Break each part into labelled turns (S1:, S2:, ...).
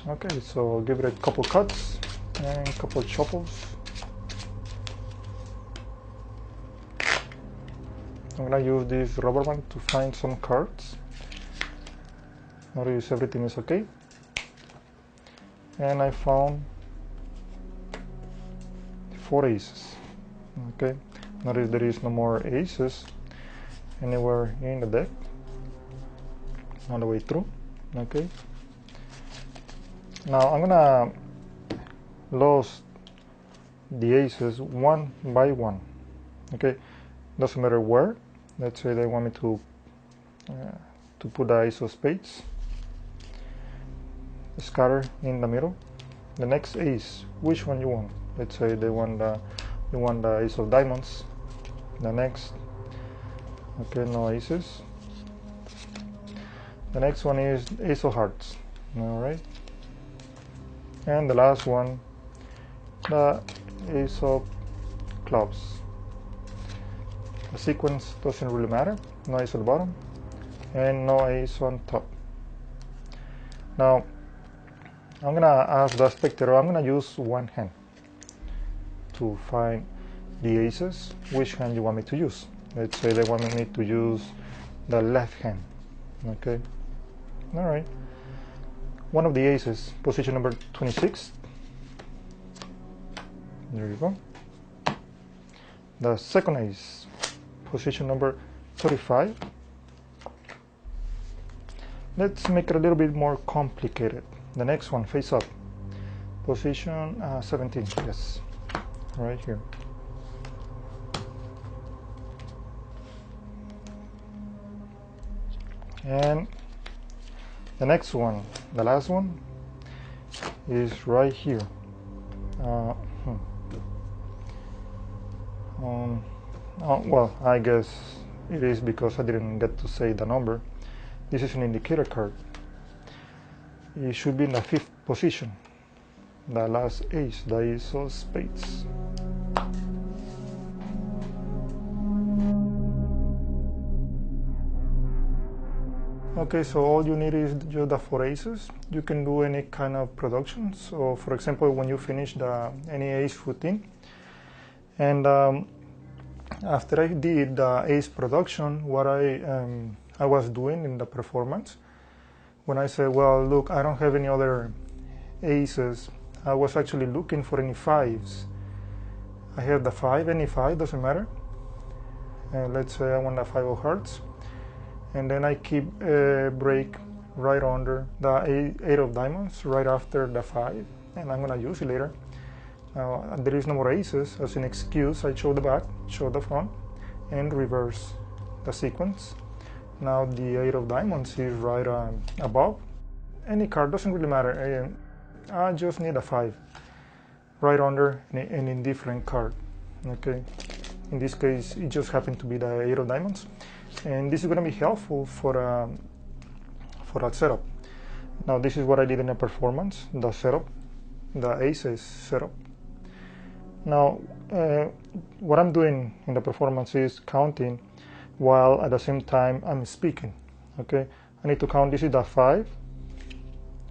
S1: Okay, so give it a couple cuts and a couple shuffles. I'm gonna use this rubber band to find some cards. Notice everything is okay. And I found 4 aces. Okay, notice there is no more aces anywhere in the deck all the way through. Okay, now I'm gonna lose the aces one by one. Okay, doesn't matter where. Let's say they want me to put the ace of spades, scatter in the middle. The next ace, which one you want? Let's say they want you want the ace of diamonds. The next, okay, no aces. The next one is ace of hearts. All right, and the last one, the ace of clubs. The sequence doesn't really matter. No ace at the bottom and no ace on top. Now I'm gonna ask the spectator, I'm gonna use one hand to find the aces. Which hand you want me to use? Let's say they want me to use the left hand. Okay, all right, one of the aces, position number 26. There you go. The second ace, position number 35. Let's make it a little bit more complicated. The next one, face up, position 17. Yes, right here. And the next one, the last one, is right here. Well, I guess it is because I didn't get to say the number. This is an indicator card. It should be in the 5th position. The last ace, the ace of spades. Okay, so all you need is just the 4 aces. You can do any kind of production. So, for example, when you finish any ace routine, and after I did the ace production, what I was doing in the performance, when I said, well, look, I don't have any other aces, I was actually looking for any 5s. I have the 5, any 5, doesn't matter. Let's say I want the 5 of hearts. And then I keep a break right under the 8 of diamonds, right after the 5. And I'm gonna use it later. There is no more aces. As an excuse, I show the back, show the front, and reverse the sequence. Now the 8 of diamonds is right above. Any card, doesn't really matter. I just need a 5 right under an indifferent card. Okay, in this case it just happened to be the 8 of diamonds, and this is going to be helpful for that setup. Now this is what I did in a performance, the setup, the aces setup. Now what I'm doing in the performance is counting while at the same time I'm speaking. Okay, I need to count. This is the 5,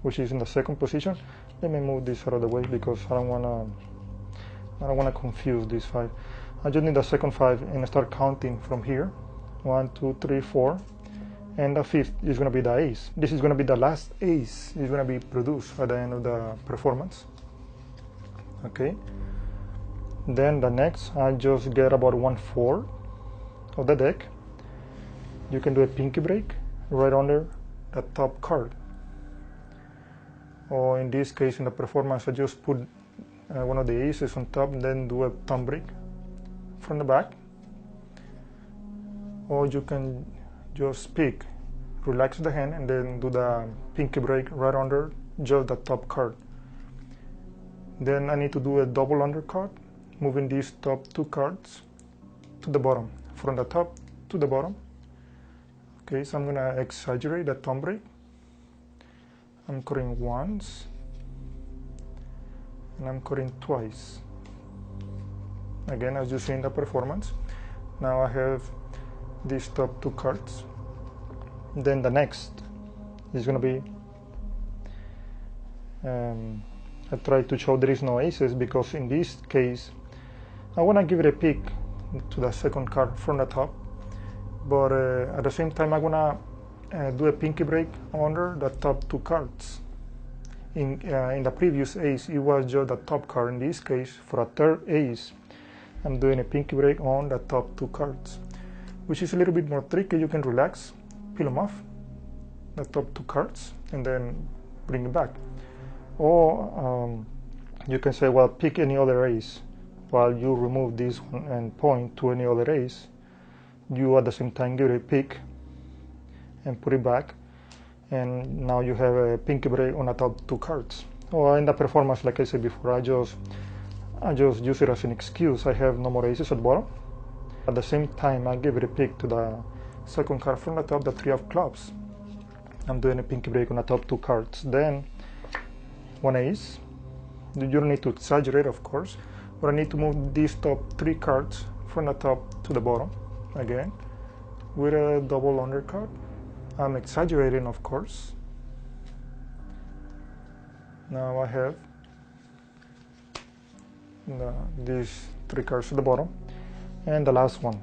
S1: which is in the 2nd position. Let me move this out of the way because I don't wanna confuse this 5. I just need the 2nd 5 and start counting from here. 1, 2, 3, 4, and the 5th is gonna be the ace. This is gonna be the last ace. It's gonna be produced at the end of the performance. Okay. Then the next, I just get about 1/4 of the deck. You can do a pinky break right under the top card. Or in this case, in the performance, I just put one of the aces on top and then do a thumb break from the back. Or you can just pick, relax the hand, and then do the pinky break right under just the top card. Then I need to do a double undercut, moving these top 2 cards to the bottom, from the top to the bottom. Okay, so I'm gonna exaggerate the thumb break. I'm cutting once, and I'm cutting twice. Again, as you see in the performance. Now I have these top 2 cards. Then the next is gonna be I try to show there is no aces because in this case I want to give it a pick to the second card from the top, but at the same time I want to do a pinky break under the top two cards. In the previous ace it was just the top card. In this case, for a third ace, I'm doing a pinky break on the top two cards, which is a little bit more tricky. You can relax, peel them off, the top two cards, and then bring it back. Or you can say, well, pick any other ace while you remove this one and point to any other ace. You at the same time give it a pick and put it back, and now you have a pinky break on the top two cards. Or in the performance, like I said before, I just use it as an excuse. I have no more aces at the bottom. At the same time, I give it a pick to the second card from the top, the three of clubs. I'm doing a pinky break on the top two cards. Then one ace. You don't need to exaggerate, of course, but I need to move these top three cards from the top to the bottom again with a double undercard. I'm exaggerating, of course. Now I have these three cards at the bottom, and the last one.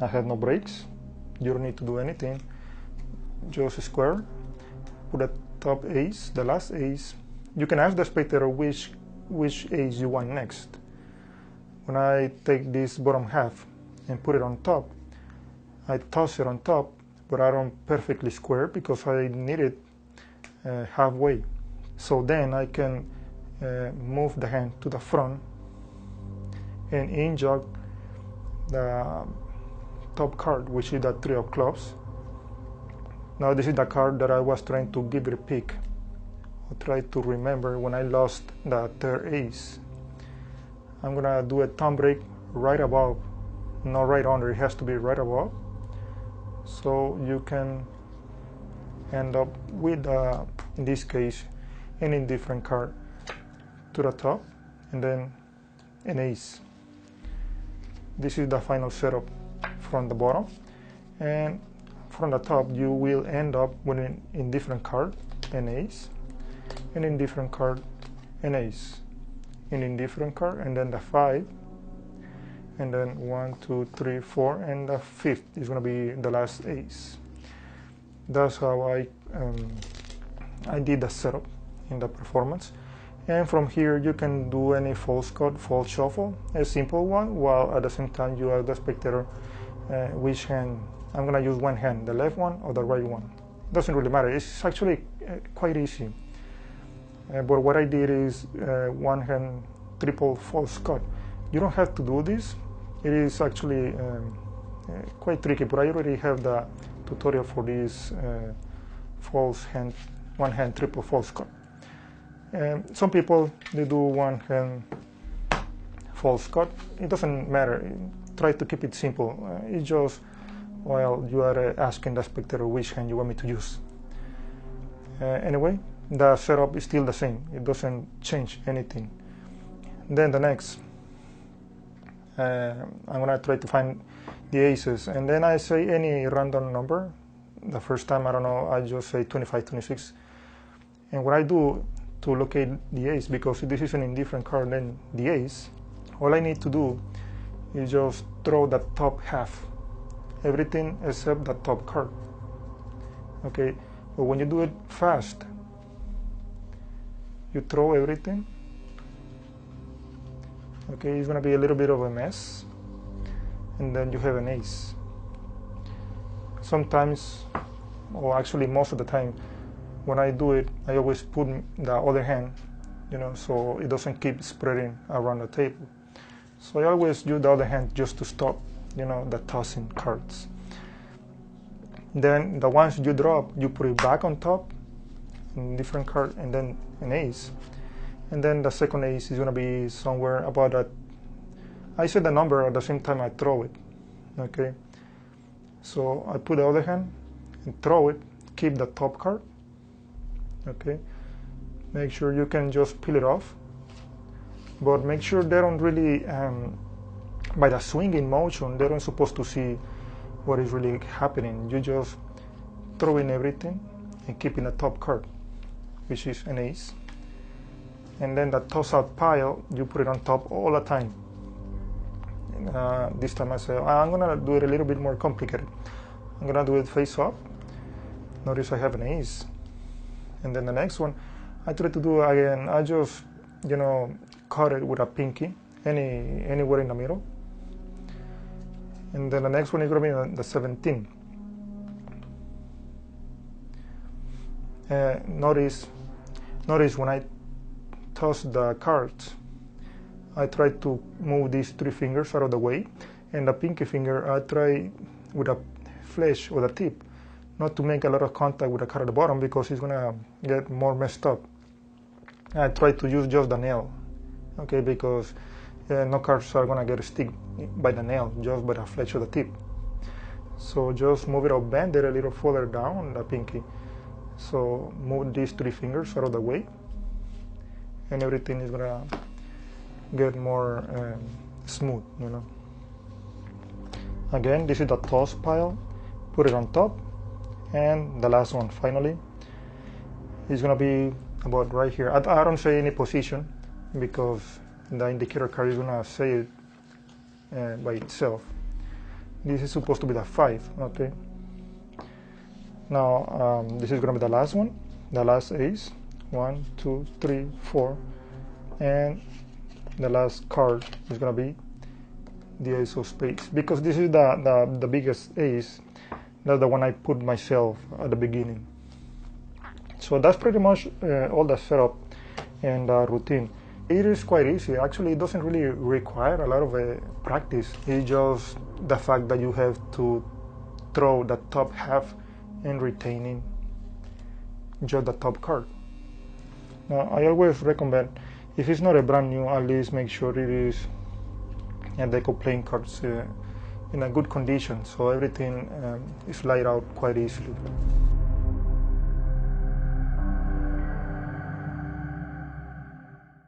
S1: I have no breaks. You don't need to do anything. Just square, put a top ace, the last ace. You can ask the spectator which ace you want next. When I take this bottom half and put it on top, I toss it on top, but I don't perfectly square because I need it halfway. So then I can move the hand to the front and in-jog the top card, which is the three of clubs. Now this is the card that I was trying to give it a pick. I try to remember when I lost the third ace. I'm gonna do a thumb break right above, not right under, it has to be right above. So you can end up with, in this case, an indifferent card to the top, and then an ace. This is the final setup from the bottom, and from the top you will end up with an indifferent card, an ace, an indifferent card, an ace, an indifferent card, and then the 5, and then 1, 2, 3, 4, and the 5th is going to be the last ace. That's how I did the setup in the performance. And from here you can do any false cut, false shuffle, a simple one, while at the same time you ask the spectator which hand. I'm going to use one hand, the left one or the right one. Doesn't really matter. It's actually quite easy. But what I did is one hand triple false cut. You don't have to do this. It is actually quite tricky, but I already have the tutorial for this false hand, one hand triple false cut. Some people, they do one hand false cut. It doesn't matter. Try to keep it simple. It's just while you are asking the spectator which hand you want me to use. Anyway, the setup is still the same. It doesn't change anything. Then the next, I'm gonna try to find the aces, and then I say any random number. The first time, I don't know, I just say 25, 26. And what I do to locate the ace, because this is an indifferent card, then the ace, all I need to do is just throw the top half, everything except the top card. Okay, but when you do it fast, you throw everything. Okay, it's gonna be a little bit of a mess, and then you have an ace. Sometimes, or actually most of the time, when I do it, I always put the other hand, so it doesn't keep spreading around the table. So I always use the other hand just to stop, the tossing cards. Then the ones you drop, you put it back on top, different card, and then an ace. And then the second ace is going to be somewhere about that. I say the number at the same time I throw it. Okay. So I put the other hand and throw it, keep the top card. Okay. Make sure you can just peel it off. But make sure they don't really, by the swinging motion, they don't supposed to see what is really happening. You just throw in everything and keep in the top card. which is an ace. And then the toss-out pile, you put it on top all the time. This time I say, I'm gonna do it a little bit more complicated. I'm gonna do it face up. Notice I have an ace. And then the next one, I try to do again, I just, cut it with a pinky, anywhere in the middle. And then the next one is gonna be the 17. Notice when I toss the cards, I try to move these 3 fingers out of the way, and the pinky finger I try with a flesh or the tip not to make a lot of contact with the card at the bottom because it's gonna get more messed up. I try to use just the nail, okay, because no cards are gonna get stick by the nail, just by the flesh or the tip. So just move it or bend it a little further down, the pinky. So move these 3 fingers out of the way, and everything is gonna get more smooth, Again, this is the toss pile. Put it on top, and the last one finally is gonna be about right here. I don't say any position because the indicator card is gonna say it by itself. This is supposed to be the 5, okay? Now this is gonna be the last one, the last ace. 1, 2, 3, 4, and the last card is gonna be the ace of spades, because this is the biggest ace. That's the one I put myself at the beginning. So that's pretty much all the setup and routine. It is quite easy. Actually, it doesn't really require a lot of practice. It's just the fact that you have to throw the top half and retaining just the top card. Now, I always recommend, if it's not a brand new, at least make sure it is a deck of playing cards in a good condition, so everything is laid out quite easily.